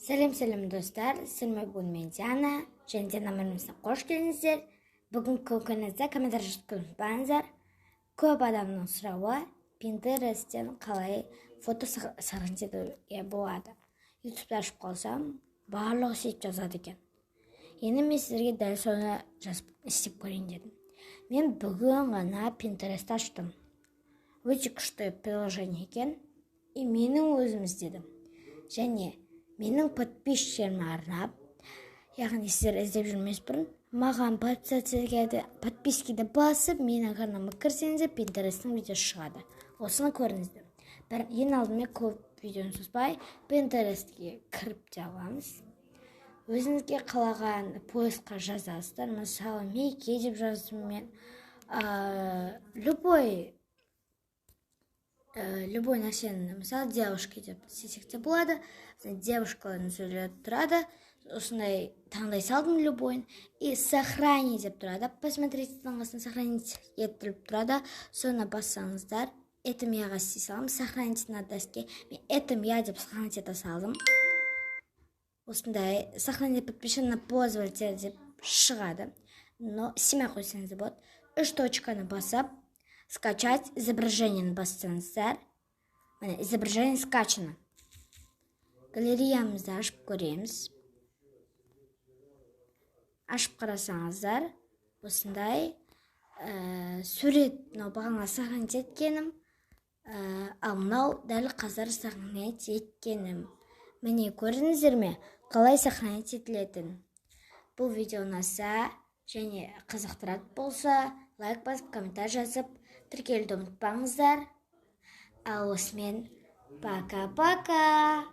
Сәлем достар, сізбен бүгін мен Диана, және де номерімізді қош келдіңіздер. Бүгін көкөнізді комментарий жазып ұмытпаңыздар. Көп адамның сұрауы Pinterest'тен қалай фото сохранить болады. YouTube ашып қалсам, барлығы сөйтіп жазады екен. Енді мен сіздерге дәл соны істеп көрейін дедім. Мен бүгін ғана Pinterest аштым. Өте күшті приложение екен, и менің өзім іздедім. Және менің подписчиктеріме арнап, яғни сіздер іздеп жүрмес бұрын, маған подпискіді басып, менің каналыма кірсеңіздер, Pinterest'тің видеосы шығады. Осыны көріңіздер. Ең алдымен көп видеоны созбай, Pinterest'ке кіріп те аламыз. Өзіңізге қалаған поискқа жазасыздар. Мысалы, Мейке деп жаздым мен. Любой нәрсені, мысалы, девушка деп сесек те болады. Девушкаларын сөйлеп тұрады. Осындай таңдай салдым любойын. И сохранить деп тұрады. Посмотрите, таңғасын сохранить етіліп тұрады. Соны бассаңыздар. Этім яға істей салым. Сохранить на доске. Мен этім я деп сохранить ете салдым. Осындай сохранить подпишен на пользователь деп шығады. Но семя қойсаңыз болады. 3 точканы басып, скачать изображениені бассаңыздар. Міне, изображение скачано. Галереямызды ашып көреміз. Ашып қарасаңыздар, осындай сурет бағана сохранить еткенім, ал мынау дәл қазір сохранить еткенім. Міне, көрдіңіздер ме, қалай сохранить етілетін. Бұл видео ұнаса және қызықтырады болса, лайк басып, комментарий жазып, тіркелуді ұмытпаңыздар. Ал осымен пока-пока.